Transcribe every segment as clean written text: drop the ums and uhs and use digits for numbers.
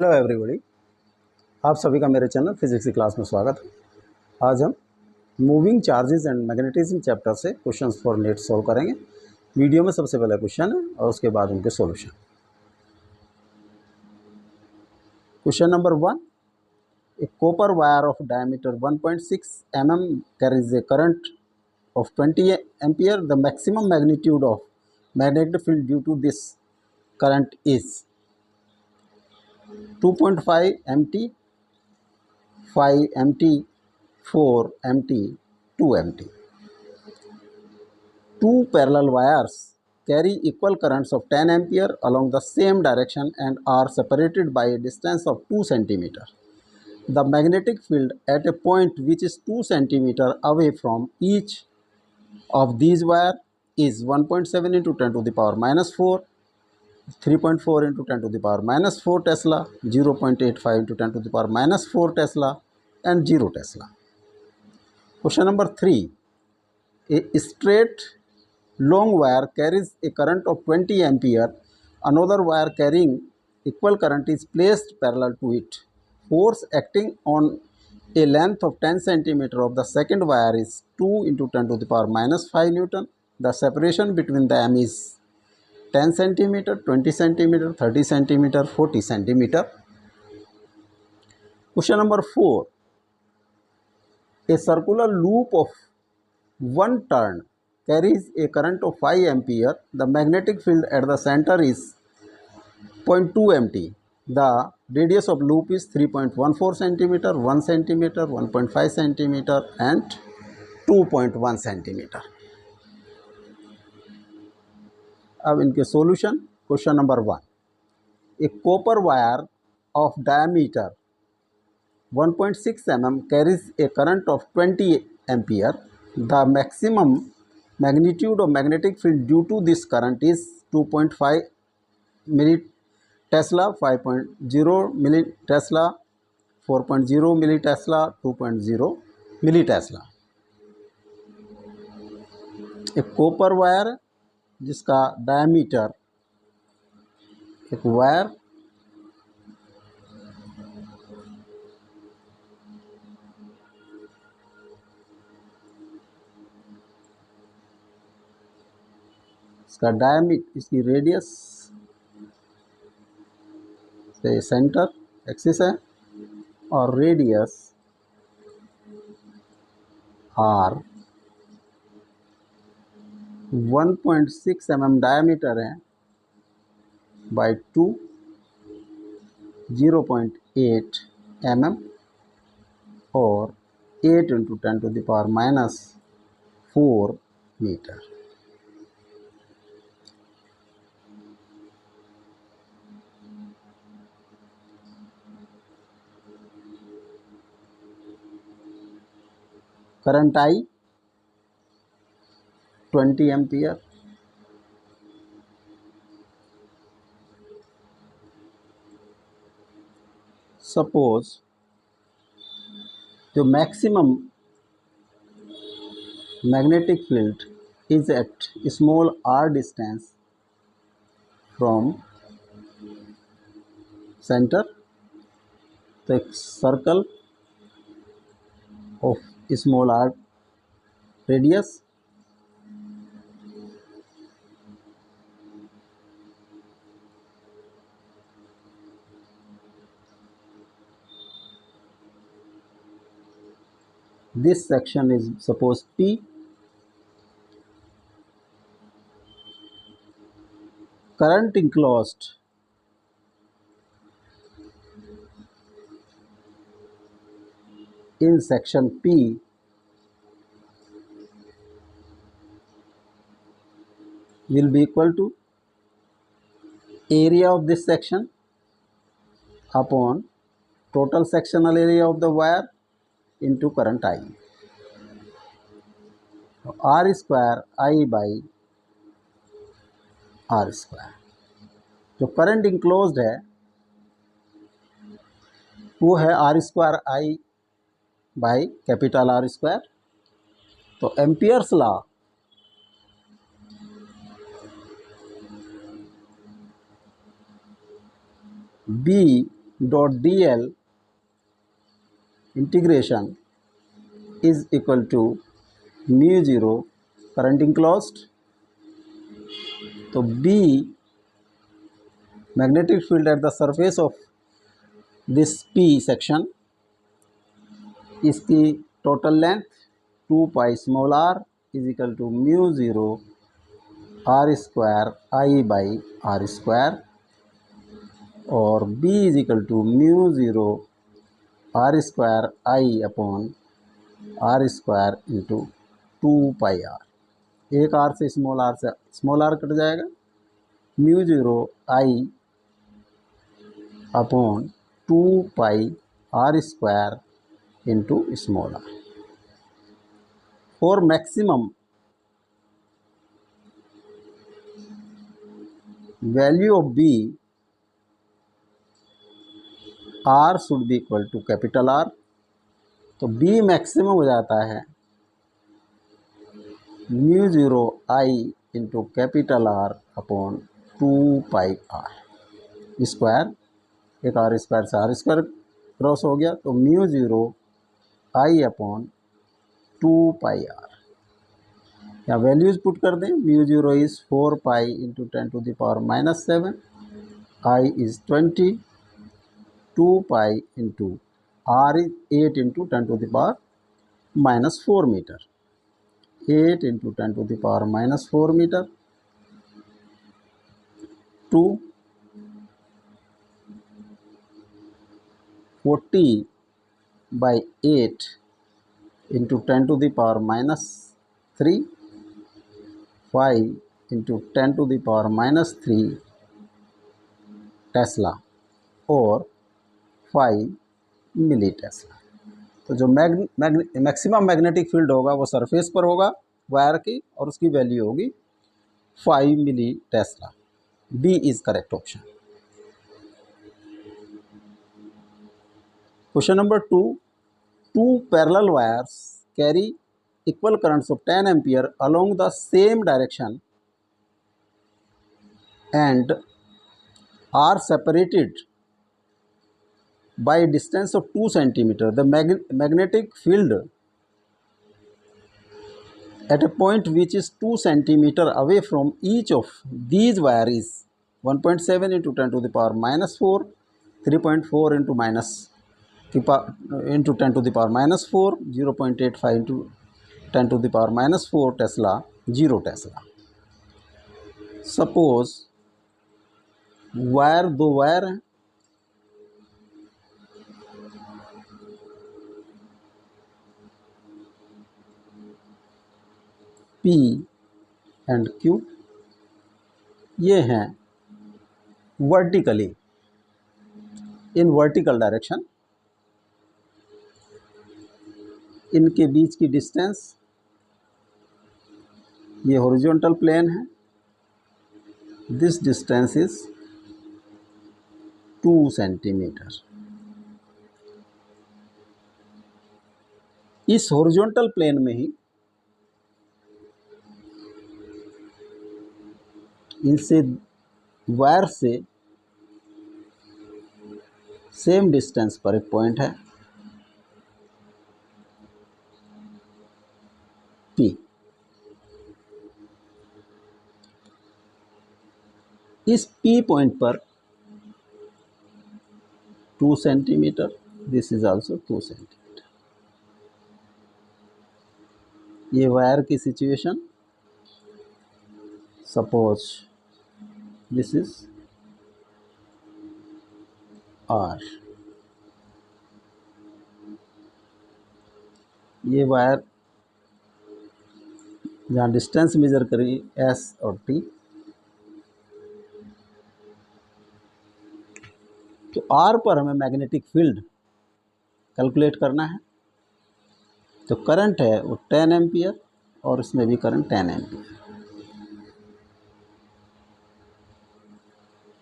Hello everybody, आप सभी का मेरे चैनल फिजिक्स की क्लास में स्वागत है। आज हम moving charges and magnetism chapter से क्वेश्चंस फॉर नेट सॉल्व करेंगे। वीडियो में सबसे पहले क्वेश्चन है और उसके बाद उनके solution. Question number 1, A copper wire of diameter 1.6 mm carries a current of 20 ampere. The maximum magnitude of magnetic field due to this current is 2.5 mt, 5 mt, 4 mt, 2 mt. Two parallel wires carry equal currents of 10 ampere along the same direction and are separated by a distance of 2 cm. The magnetic field at a point which is 2 cm away from each of these wires is 1.7 into 10 to the power minus 4, 3.4 into 10 to the power minus 4 Tesla, 0.85 into 10 to the power minus 4 Tesla, and 0 Tesla. Question number 3. A straight long wire carries a current of 20 ampere. Another wire carrying equal current is placed parallel to it. Force acting on a length of 10 cm of the second wire is 2 into 10 to the power minus 5 Newton. The separation between them is 10 cm, 20 cm, 30 cm, 40 cm. Question number 4. A circular loop of one turn carries a current of 5 ampere. The magnetic field at the center is 0.2 mt. The radius of loop is 3.14 cm, 1 cm, 1.5 cm, and 2.1 cm. अब इनके solution. Question number 1, a copper wire of diameter 1.6 mm carries a current of 20 ampere. The maximum magnitude of magnetic field due to this current is 2.5 milli Tesla, 5.0 milli Tesla, 4.0 milli Tesla, 2.0 milli Tesla. एक copper wire जिसका diameter, एक wire इसका diameter, इसकी radius से centre axis है और radius are 1.6 mm diameter है by 2, 0.8 mm और 8 into 10 to the power minus 4 metre. Current I 20 ampere. Suppose the maximum magnetic field is at small r distance from center. The circle of small r radius this section is suppose P. Current enclosed in section P will be equal to area of this section upon total sectional area of the wire into current I. R square I by R square। जो current enclosed है वो है R square I by capital R square. तो ampere's law B dot D L integration is equal to mu zero current enclosed. तो B magnetic field at the surface of this P section, इसकी total length 2 pi small R is equal to mu zero R square I by R square, और b is equal to mu zero R square I upon R square into 2 pi R. एक R से small R cut जाएगा, mu zero I upon 2 pi R square into small R. For maximum value of b, R should be equal to capital R. तो b maximum हो जाता है mu zero I into capital R upon 2 pi R square. एक R square से R square cross हो गया, तो mu zero I upon 2 pi are. या वैल्यूज़ पुट कर दें, mu zero is 4 pi into 10 to the power -7, I is 20, 2 pi into R is 8 into 10 to the power -4 metre, 8 into 10 to the power -4 metre, 2 40 by 8 into 10 to the power -3, 5 into 10 to the power -3 tesla और 5 milli Tesla. तो जो maximum magnetic field होगा वो surface पर होगा wire की, और उसकी वैल्यू होगी 5 milli tesla. B is correct option. Question number 2, two parallel wires carry equal currents of 10 ampere along the same direction and are separated by a distance of 2 centimeter. The magnetic field at a point which is 2 centimeter away from each of these wire is 1.7 into 10 to the power -4, 3.4 into 10 to the power -4, 0.85 into 10 to the power -4 Tesla, 0 Tesla. Suppose wire दो wire हैं, P and Q, ये हैं vertically in vertical direction. इनके बीच की distance, ये horizontal plane है, this distance is 2 centimetre. इस horizontal plane में ही इनसे वायर से सेम डिस्टेंस पर एक पॉइंट है P। इस P पॉइंट पर 2 centimetre, this is also 2 centimetre. ये वायर की situation, suppose this is R, ये वायर जहाँ डिस्टेंस मेजर करें S और T, तो R पर हमें मैग्नेटिक फील्ड कैलकुलेट करना है। तो करंट है वो 10 एम्पियर, और इसमें भी करंट 10 एम्पियर।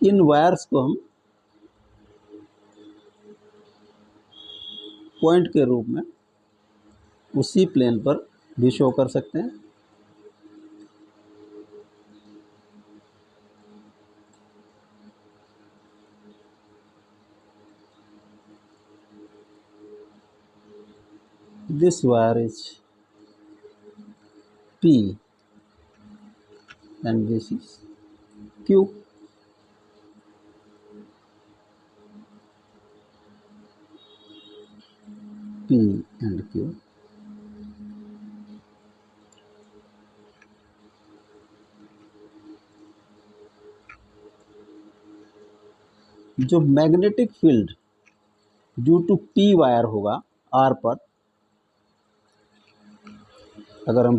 इन वायर्स को हम पॉइंट के रूप में उसी प्लेन पर भी शो कर सकते हैं। this wire is P and this is Q. P and Q. जो magnetic field due to P wire होगा R पर, अगर हम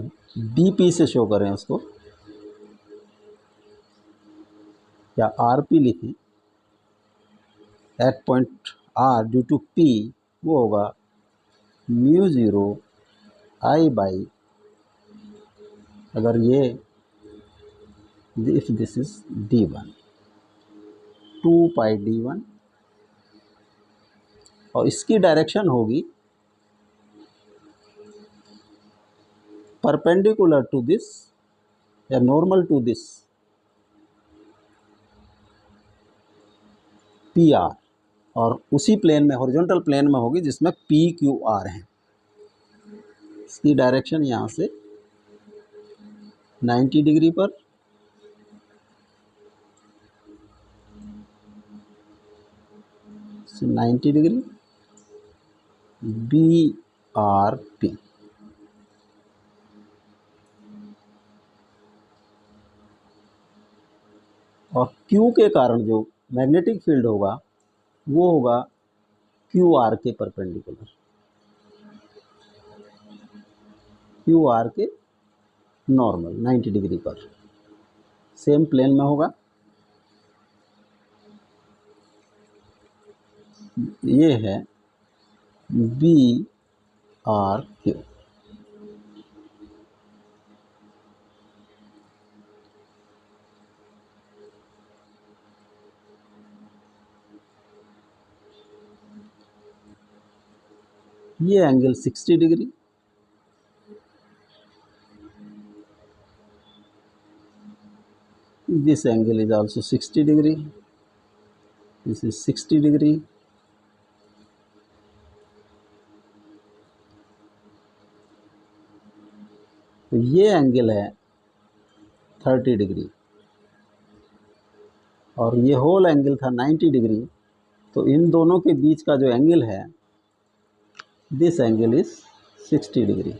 BP से शो करें उसको या RP लिखें, at point R due to P, वो होगा म्यू ज़ीरो I बाई, अगर ये if this is D1, 2 pi D1, और इसकी डायरेक्शन होगी परपेंडिकुलर टू दिस या नॉर्मल टू दिस PR, और उसी प्लेन में, हॉरिजॉन्टल प्लेन में होगी जिसमें PQR है। इसकी डायरेक्शन यहाँ से 90 डिग्री पर, से 90 डिग्री BRP। और Q के कारण जो मैग्नेटिक फील्ड होगा वो होगा QR के परपेंडिकुलर, QR के नॉर्मल 90 डिग्री पर, सेम प्लेन में होगा। ये है BRQ। ये angle 60 degree, this angle is also 60 degree, this is 60 degree, तो ये एंगल है 30 डिग्री और ये होल एंगल था 90 डिग्री, तो इन दोनों के बीच का जो एंगल है this angle is 60 degree.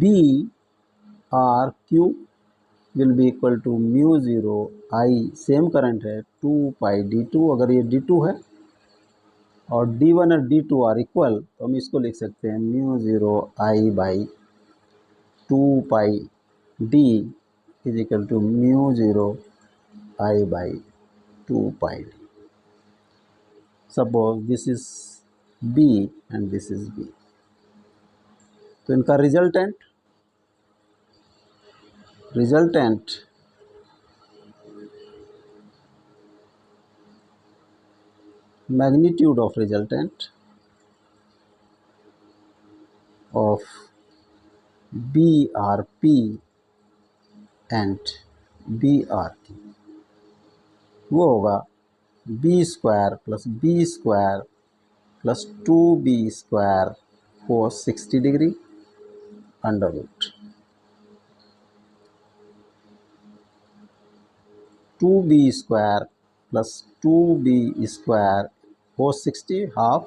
BRQ will be equal to mu zero I, same current है 2 पाई D2, अगर ये D2 है और D1 और D2 आर इक्वल, तो हम इसको लिख सकते हैं mu zero I by 2 pi D is equal to mu zero I by 2 pi D। Suppose this is B and this is B, तो इनका resultant magnitude of resultant of BRP and BRQ वो होगा B square plus B square plus 2B square cos 60 degree under root 2B square plus 2B square cos 60 half,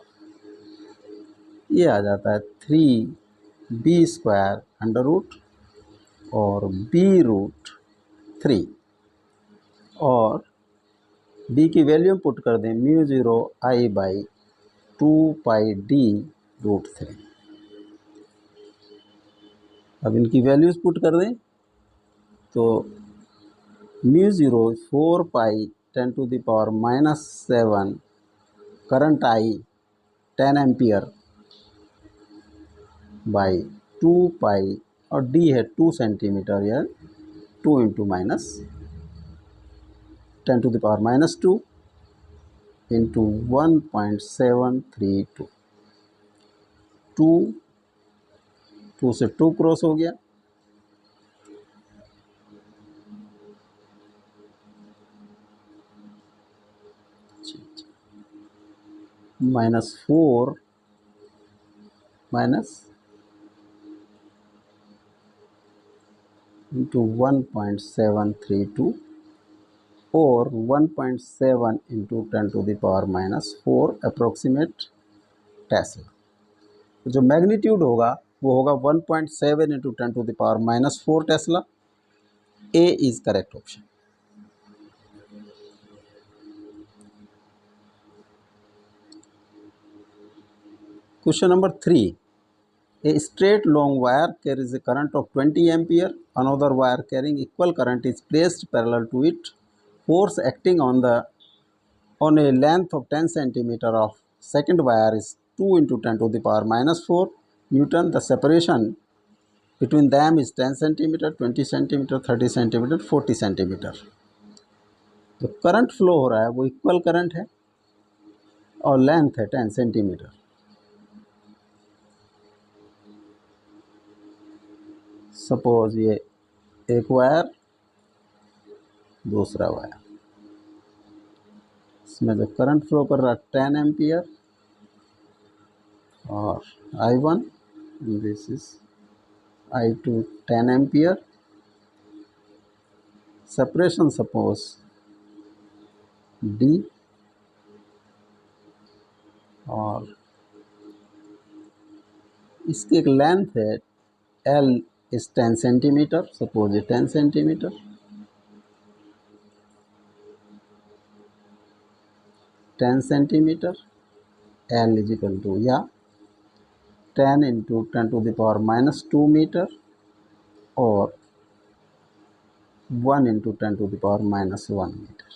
ये आ जाता है 3B square under root और B root 3, और B की value put कर दें mu zero I by 2 pi D root 3। अब इनकी वैल्यूज़ पुट कर दें तो mu zero 4 pi 10 to the power -7, current I 10 ampere by 2 pi, और D है 2 सेंटीमीटर, या 2 into minus 10 to the power -2 into 1.732, 2 से 2 क्रॉस हो गया, minus 4 minus into 1.732 or 1.7 into 10 to the power minus 4 approximate Tesla. जो magnitude होगा वो होगा 1.7 into 10 to the power minus 4 Tesla. A is correct option. Question number 3, a straight long wire carries a current of 20 ampere. Another wire carrying equal current is placed parallel to it. Force acting on a length of 10 centimeter of second wire is 2 into 10 to the power minus 4 Newton. The separation between them is 10 centimeter, 20 centimeter, 30 centimeter, 40 centimeter. जो current flow हो रहा है वो equal current है और length है 10 centimetre. Suppose ये एक वायर, दूसरा वायर, इसमें जो करंट फ्लो कर रहा है 10 एम्पियर और I1, this is I2 10 ampere. Separation suppose D और इसकी एक लेंथ है L इज 10 सेंटीमीटर। सपोज ये 10 centimetre. L is equal to या 10 into 10 to the power minus 2 meter और 1 into 10 to the power minus 1 meter।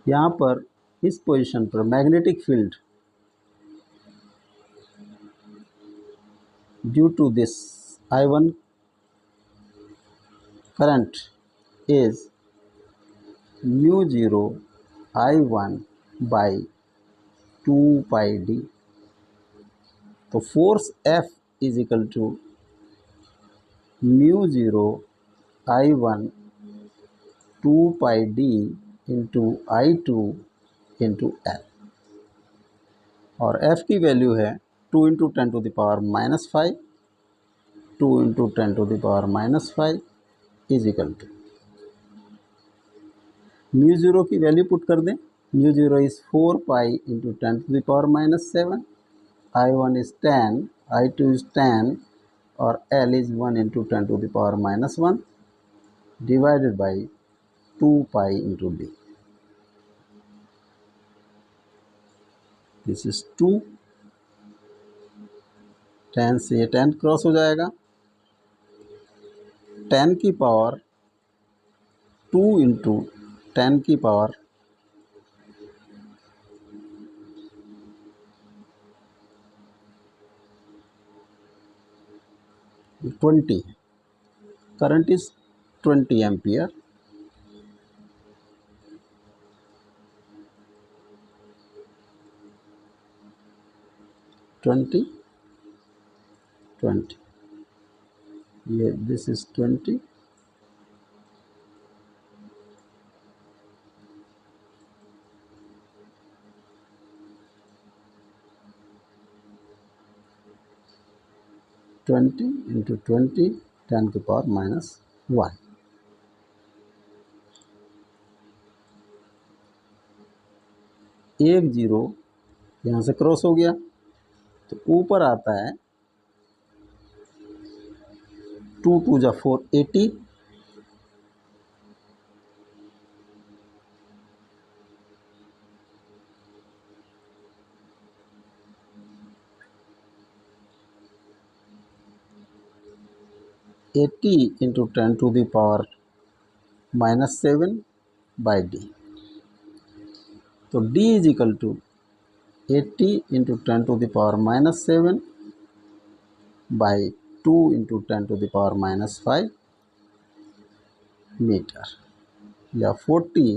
यहाँ पर इस पोजीशन पर magnetic field due to this I1 current is mu 0 I1 by 2 pi d। तो force F is equal to mu 0 I1 2 pi d into I2 into L और F की value है 2 into 10 to the power minus 5, 2 into 10 to the power minus 5 is equal to mu 0 की value put कर दें। Mu 0 is 4 pi into 10 to the power minus 7, I1 is 10, I2 is 10 और L is 1 into 10 to the power minus 1 divided by 2 pi into d। This is 2, 10 से 10 cross हो जाएगा, 10 की power 2 into 10 की power 20। Current is 20 ampere. Twenty ये this is 20 into 20 10 की power minus 1। एक zero यहाँ से क्रॉस हो गया तो ऊपर आता है 2 2 जा 4 80, into 10 to the power minus 7 by d। तो d is equal to 80 into 10 to the power minus 7 by 2 into 10 to the power minus 5 metre या 40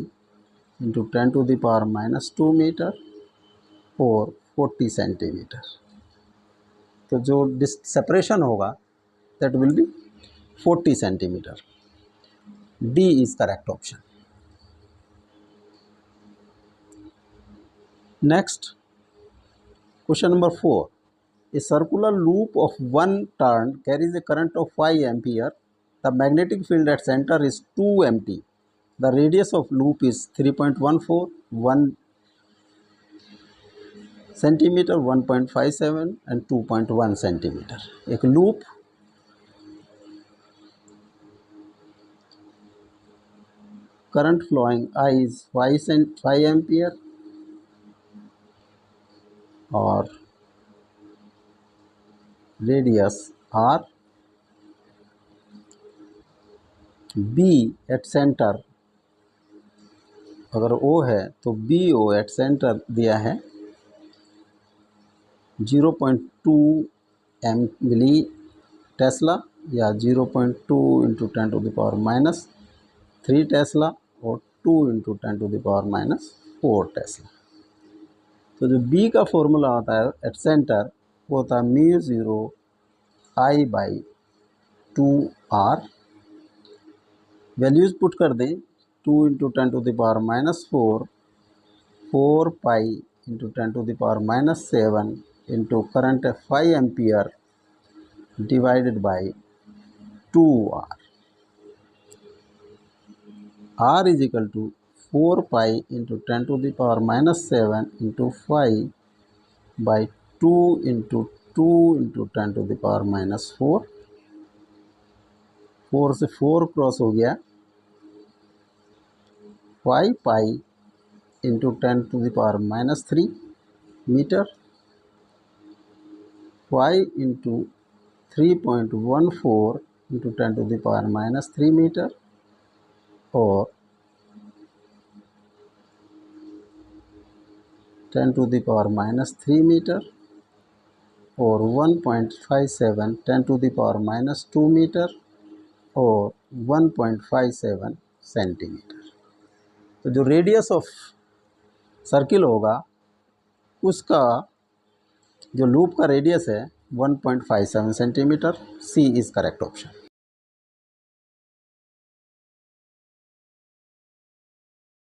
into 10 to the power minus 2 metre और 40 सेंटीमीटर। तो जो सेपरेशन होगा that will be 40 centimetre. D is correct option. Next, question number 4. A circular loop of one turn carries a current of 5 ampere. The magnetic field at center is 2 mt. The radius of loop is 3.14, 1 centimetre, 1.57 and 2.1 centimetre. एक loop current flowing I is 5 ampere और radius R. B at center, अगर O है तो BO at center दिया है 0.2 मिली Tesla या 0.2 into 10⁻³ Tesla और 2 into 10⁻⁴ Tesla. तो जो B का फॉर्मूला होता है एट सेंटर वो होता है μ0 I/2R. वैल्यूज़ पुट कर दें 2 into 10⁻⁴, 4 pi into 10⁻⁷ into current 5 ampere divided by 2R. R is equal to 4 pi into 10⁻⁷ into 5 by 2 into 10⁻⁴. 4 से 4 क्रॉस हो गया. 5 pi into 10⁻³ metre. 5 into 3.14 into 10⁻³ metre और 10⁻³ मीटर और 1.57 10⁻² मीटर और 1.57 सेंटीमीटर. तो जो रेडियस ऑफ सर्किल होगा उसका जो लूप का रेडियस है 1.57 centimetre. C is correct option.